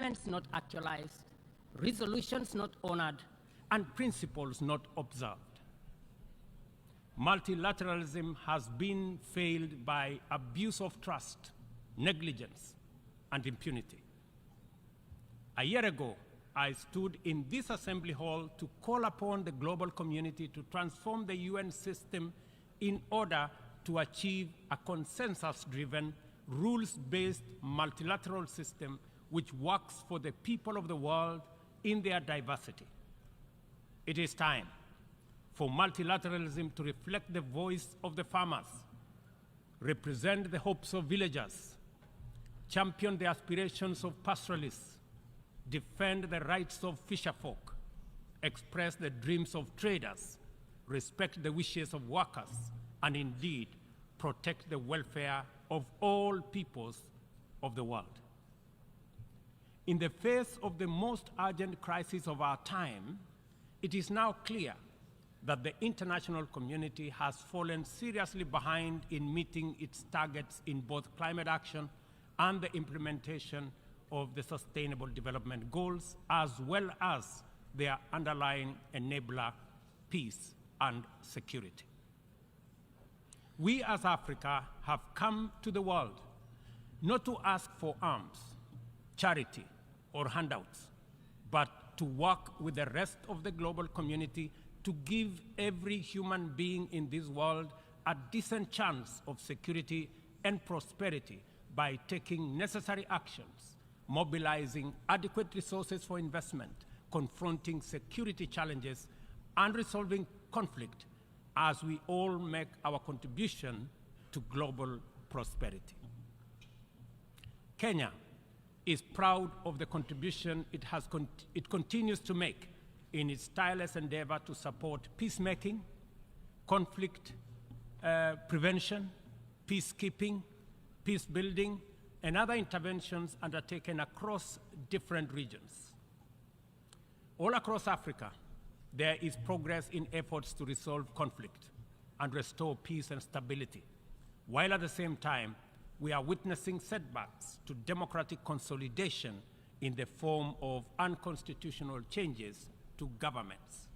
commitments not actualized, resolutions not honored, and principles not observed. Multilateralism has been failed by abuse of trust, negligence, and impunity. A year ago, I stood in this assembly hall to call upon the global community to transform the UN system in order to achieve a consensus-driven, rules-based multilateral system which works for the people of the world in their diversity. It is time for multilateralism to reflect the voice of the farmers, represent the hopes of villagers, champion the aspirations of pastoralists, defend the rights of fisherfolk, express the dreams of traders, respect the wishes of workers, and indeed protect the welfare of all peoples of the world. In the face of the most urgent crisis of our time, it is now clear that the international community has fallen seriously behind in meeting its targets in both climate action and the implementation of the Sustainable Development Goals, as well as their underlying enabler, peace and security. We as Africa have come to the world not to ask for arms, charity, or handouts, but to work with the rest of the global community to give every human being in this world a decent chance of security and prosperity by taking necessary actions, mobilizing adequate resources for investment, confronting security challenges, and resolving conflict as we all make our contribution to global prosperity. Kenya is proud of the contribution it continues to make in its tireless endeavor to support peacemaking, conflict prevention, peacekeeping, peace building, and other interventions undertaken across different regions. All across Africa, there is progress in efforts to resolve conflict and restore peace and stability, while at the same time, we are witnessing setbacks to democratic consolidation in the form of unconstitutional changes to governments.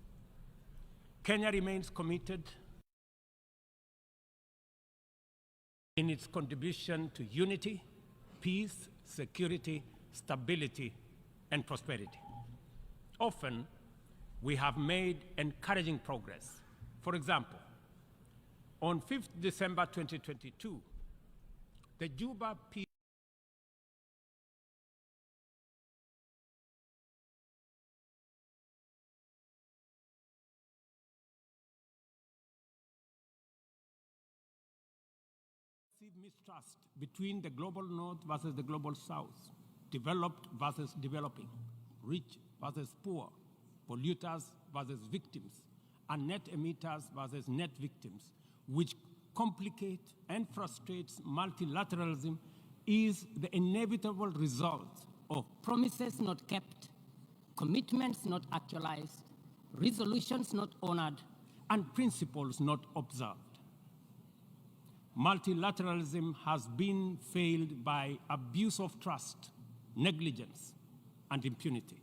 Kenya remains committed in its contribution to unity, peace, security, stability, and prosperity. Often, we have made encouraging progress. For example, on 5th December 2022, the Juba Peace mistrust between the global north versus the global south, developed versus developing, rich versus poor, polluters versus victims, and net emitters versus net victims, which complicate and frustrates multilateralism, is the inevitable result of promises not kept, commitments not actualized, resolutions not honored, and principles not observed. Multilateralism has been failed by abuse of trust, negligence, and impunity.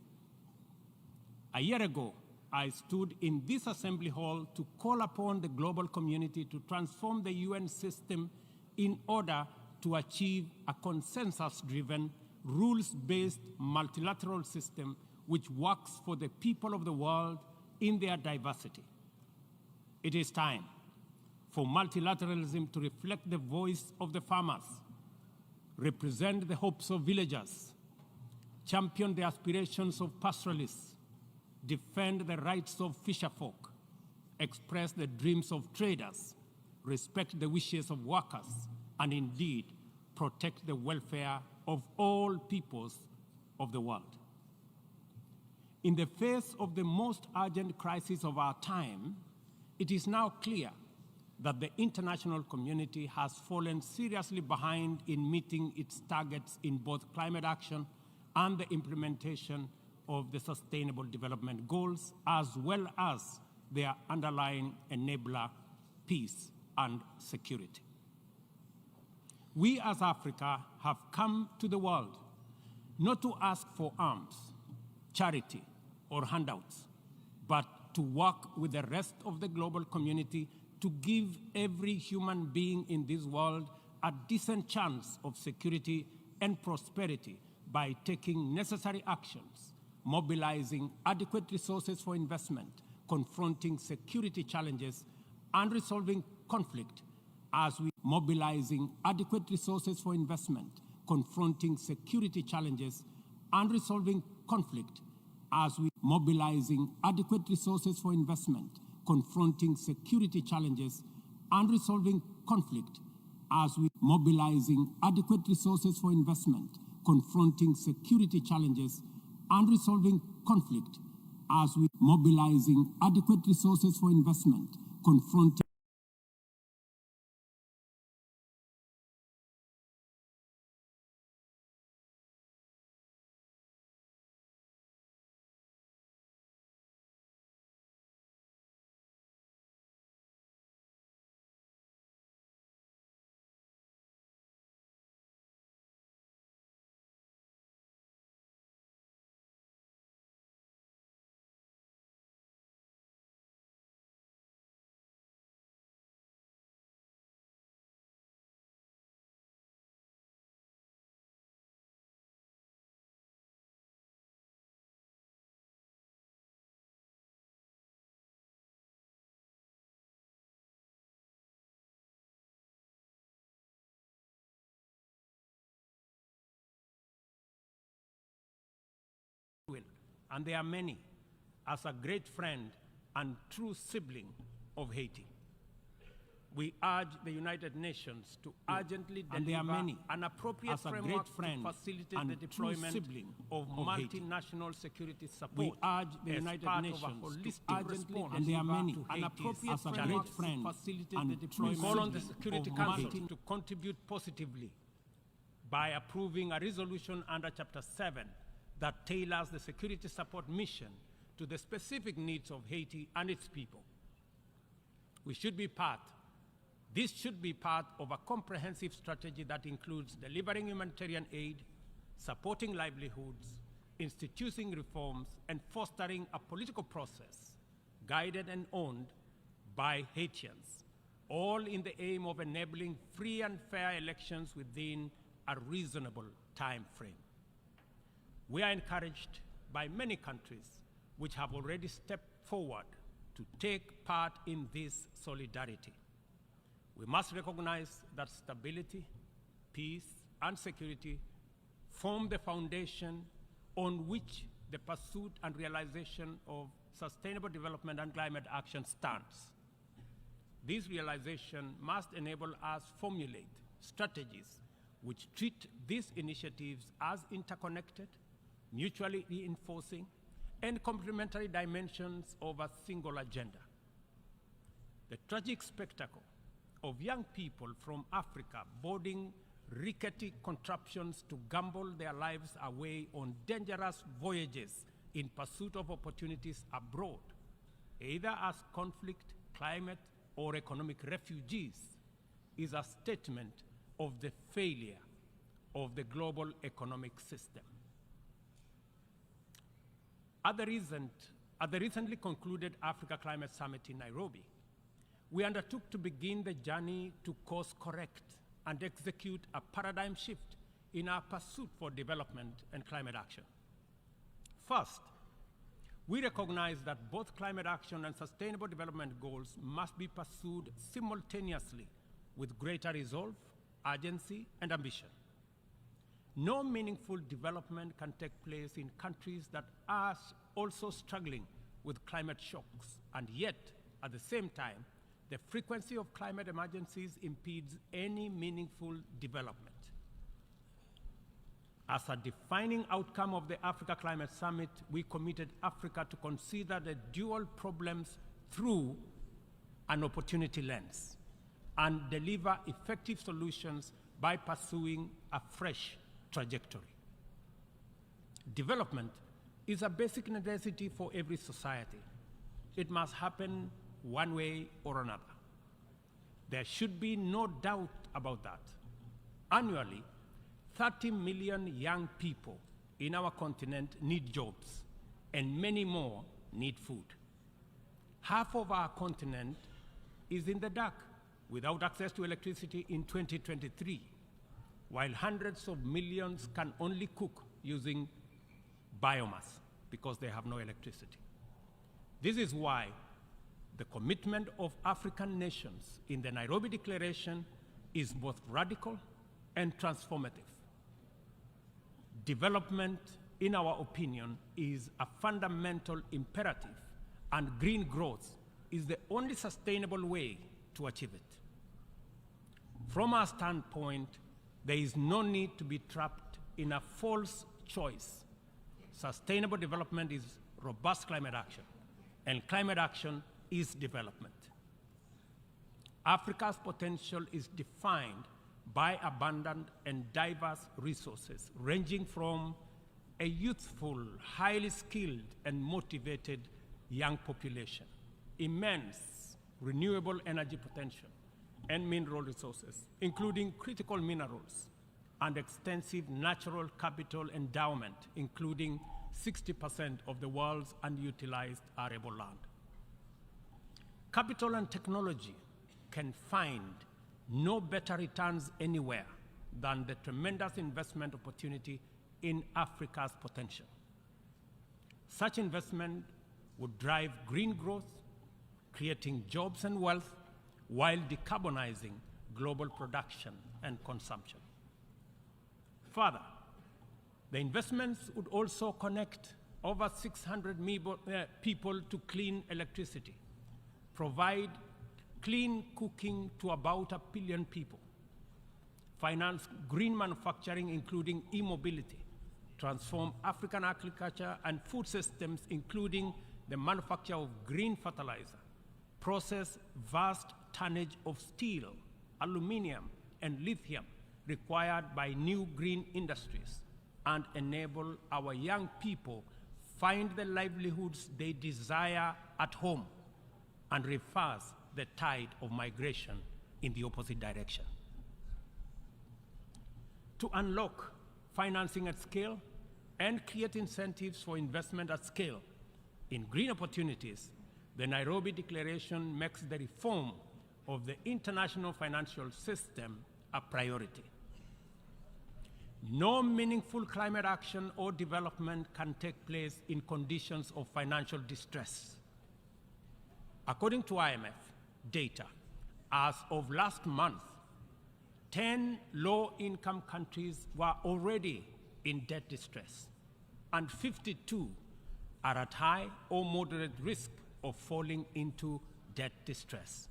A year ago, I stood in this assembly hall to call upon the global community to transform the UN system in order to achieve a consensus-driven, rules-based multilateral system which works for the people of the world in their diversity. It is time for multilateralism to reflect the voice of the farmers, represent the hopes of villagers, champion the aspirations of pastoralists, defend the rights of fisherfolk, express the dreams of traders, respect the wishes of workers, and indeed protect the welfare of all peoples of the world. In the face of the most urgent crisis of our time, it is now clear that the international community has fallen seriously behind in meeting its targets in both climate action and the implementation of the Sustainable Development Goals, as well as their underlying enabler, peace and security. We as Africa have come to the world not to ask for alms, charity, or handouts, but to work with the rest of the global community to give every human being in this world a decent chance of security and prosperity by taking necessary actions, mobilizing adequate resources for investment, confronting security challenges, and resolving conflict as we mobilizing adequate resources for investment, confronting security challenges, and resolving conflict as we mobilizing adequate resources for investment, confronting security challenges, and resolving conflict as we mobilizing adequate resources for investment, confronting security challenges, and resolving conflict as we mobilizing adequate resources for investment, confronting and there are many, as a great friend and true sibling of Haiti. We urge the United Nations to urgently deliver an appropriate framework to facilitate the deployment of multinational security support. We urge the United Nations to urgently deliver an appropriate framework to facilitate the deployment. We call on the Security Council to contribute positively by approving a resolution under Chapter 7 that tailors the security support mission to the specific needs of Haiti and its people. This should be part of a comprehensive strategy that includes delivering humanitarian aid, supporting livelihoods, instituting reforms, and fostering a political process guided and owned by Haitians, all in the aim of enabling free and fair elections within a reasonable time frame. We are encouraged by many countries which have already stepped forward to take part in this solidarity. We must recognize that stability, peace, and security form the foundation on which the pursuit and realization of sustainable development and climate action stands. This realization must enable us formulate strategies which treat these initiatives as interconnected, mutually reinforcing, and complementary dimensions of a single agenda. The tragic spectacle of young people from Africa boarding rickety contraptions to gamble their lives away on dangerous voyages in pursuit of opportunities abroad, either as conflict, climate, or economic refugees, is a statement of the failure of the global economic system. At the recently concluded Africa Climate Summit in Nairobi, we undertook to begin the journey to course correct and execute a paradigm shift in our pursuit for development and climate action. First, we recognize that both climate action and sustainable development goals must be pursued simultaneously with greater resolve, urgency, and ambition. No meaningful development can take place in countries that are also struggling with climate shocks, and yet, at the same time, the frequency of climate emergencies impedes any meaningful development. As a defining outcome of the Africa Climate Summit, we committed Africa to consider the dual problems through an opportunity lens and deliver effective solutions by pursuing a fresh trajectory. Development is a basic necessity for every society. It must happen one way or another. There should be no doubt about that. Annually, 30 million young people in our continent need jobs, and many more need food. Half of our continent is in the dark without access to electricity in 2023, while hundreds of millions can only cook using biomass because they have no electricity. This is why the commitment of African nations in the Nairobi Declaration is both radical and transformative. Development, in our opinion, is a fundamental imperative, and green growth is the only sustainable way to achieve it. From our standpoint, there is no need to be trapped in a false choice. Sustainable development is robust climate action, and climate action is development. Africa's potential is defined by abundant and diverse resources, ranging from a youthful, highly skilled, and motivated young population, immense renewable energy potential, and mineral resources, including critical minerals, and extensive natural capital endowment, including 60% of the world's unutilized arable land. Capital and technology can find no better returns anywhere than the tremendous investment opportunity in Africa's potential. Such investment would drive green growth, creating jobs and wealth, while decarbonizing global production and consumption. Further, the investments would also connect over 600 people to clean electricity, provide clean cooking to about 1 billion people, finance green manufacturing, including e-mobility, transform African agriculture and food systems, including the manufacture of green fertilizer, process vast tonnage of steel, aluminum, and lithium required by new green industries, and enable our young people find the livelihoods they desire at home, and reverse the tide of migration in the opposite direction. To unlock financing at scale and create incentives for investment at scale in green opportunities, the Nairobi Declaration makes the reform of the international financial system a priority. No meaningful climate action or development can take place in conditions of financial distress. According to IMF data, as of last month, 10 low-income countries were already in debt distress, and 52 are at high or moderate risk of falling into debt distress.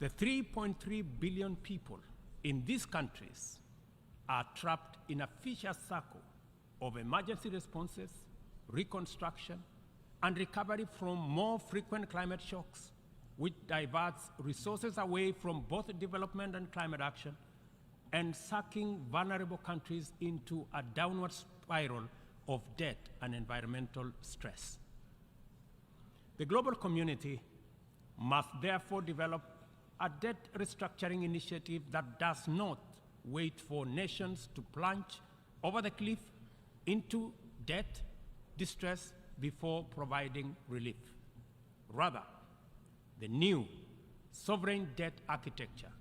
The 3.3 billion people in these countries are trapped in a vicious circle of emergency responses, reconstruction, and recovery from more frequent climate shocks, which diverts resources away from both development and climate action, and sucking vulnerable countries into a downward spiral of debt and environmental stress. The global community must therefore develop a debt restructuring initiative that does not wait for nations to plunge over the cliff into debt distress before providing relief. Rather, the new sovereign debt architecture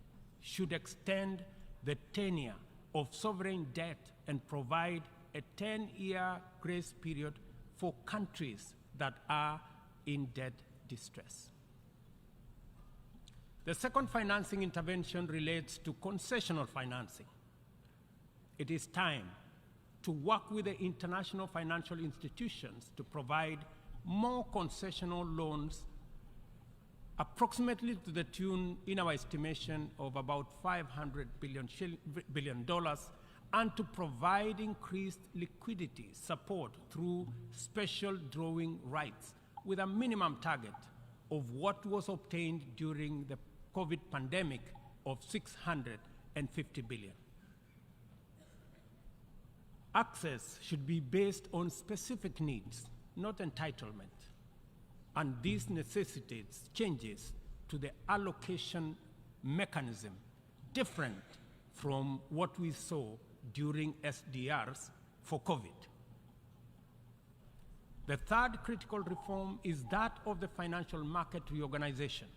should extend the tenure of sovereign debt and provide a 10-year grace period for countries that are in debt distress. The second financing intervention relates to concessional financing. It is time to work with the international financial institutions to provide more concessional loans, approximately to the tune, in our estimation, of about $500 billion, and to provide increased liquidity support through special drawing rights with a minimum target of what was obtained during the COVID pandemic of $650 billion. Access should be based on specific needs, not entitlement, and this necessitates changes to the allocation mechanism different from what we saw during SDRs for COVID. The third critical reform is that of the financial market reorganization.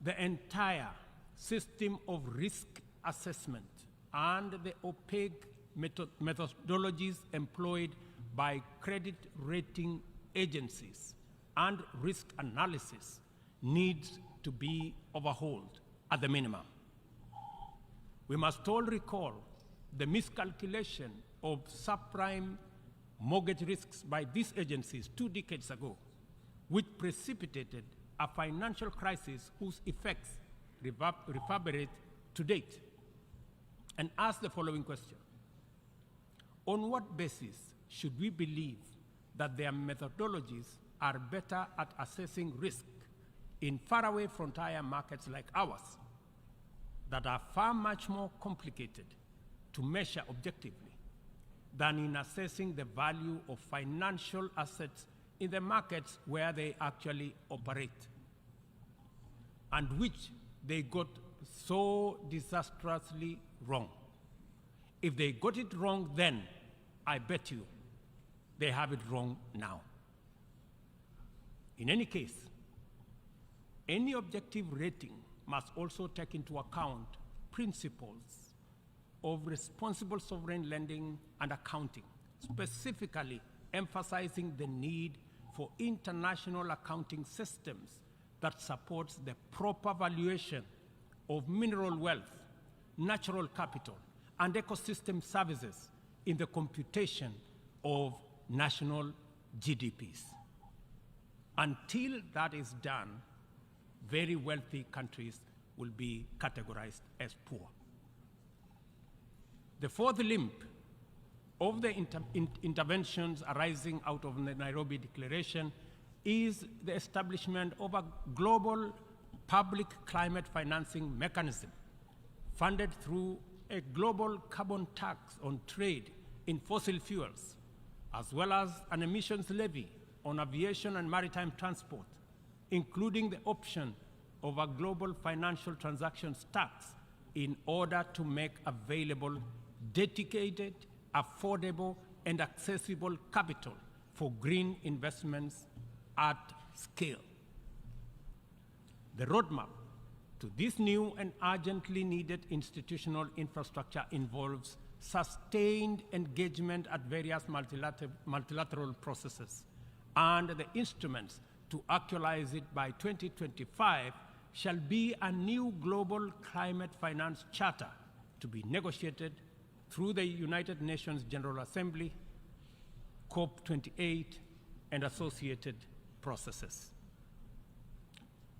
The entire system of risk assessment and the opaque methodologies employed by credit rating agencies and risk analysis needs to be overhauled at the minimum. We must all recall the miscalculation of subprime mortgage risks by these agencies 2 decades ago, which precipitated a financial crisis whose effects reverberate to date, and ask the following question: on what basis should we believe that their methodologies are better at assessing risk in faraway frontier markets like ours that are far much more complicated to measure objectively than in assessing the value of financial assets in the markets where they actually operate, and which they got so disastrously wrong? If they got it wrong then, I bet you they have it wrong now. In any case, any objective rating must also take into account principles of responsible sovereign lending and accounting, specifically emphasizing the need for international accounting systems that supports the proper valuation of mineral wealth, natural capital, and ecosystem services in the computation of national GDPs. Until that is done, very wealthy countries will be categorized as poor. The fourth limb of the interventions arising out of the Nairobi Declaration is the establishment of a global public climate financing mechanism funded through a global carbon tax on trade in fossil fuels, as well as an emissions levy on aviation and maritime transport, including the option of a global financial transactions tax in order to make available dedicated, affordable, and accessible capital for green investments at scale. The roadmap to this new and urgently needed institutional infrastructure involves sustained engagement at various multilateral processes, and the instruments to actualize it by 2025 shall be a new global climate finance charter to be negotiated through the United Nations General Assembly, COP28, and associated processes.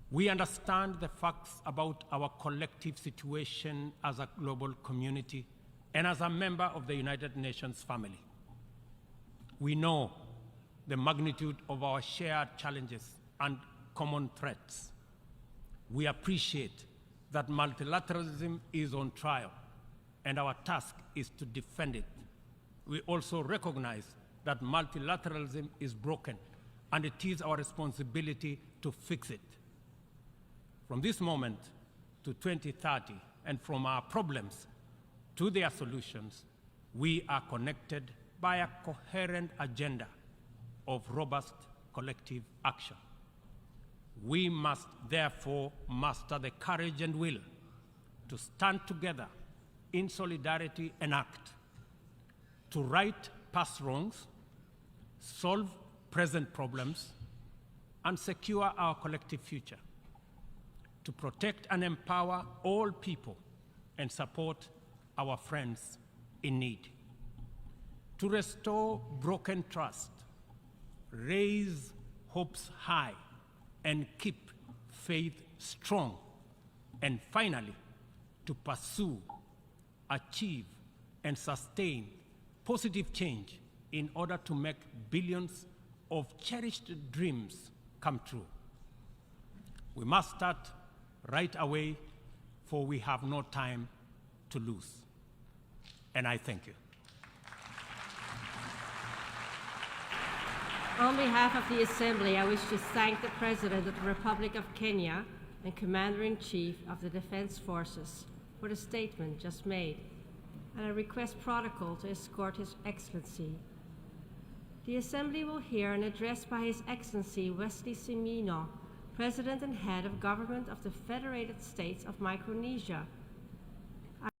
We understand the facts about our collective situation as a global community and as a member of the United Nations family. We know the magnitude of our shared challenges and common threats. We appreciate that multilateralism is on trial, and our task is to defend it. We also recognize that multilateralism is broken, and it is our responsibility to fix it. From this moment to 2030, and from our problems to their solutions, we are connected by a coherent agenda of robust collective action. We must therefore muster the courage and will to stand together in solidarity and act, to right past wrongs, solve present problems, and secure our collective future, to protect and empower all people and support our friends in need, to restore broken trust, raise hopes high, and keep faith strong, and finally, to pursue, achieve, and sustain positive change in order to make billions of cherished dreams come true. We must start right away, for we have no time to lose. And I thank you. On behalf of the Assembly, I wish to thank the President of the Republic of Kenya and Commander-in-Chief of the Defense Forces for the statement just made. and I request protocol to escort His Excellency. The Assembly will hear an address by His Excellency Wesley Semino, President and Head of Government of the Federated States of Micronesia,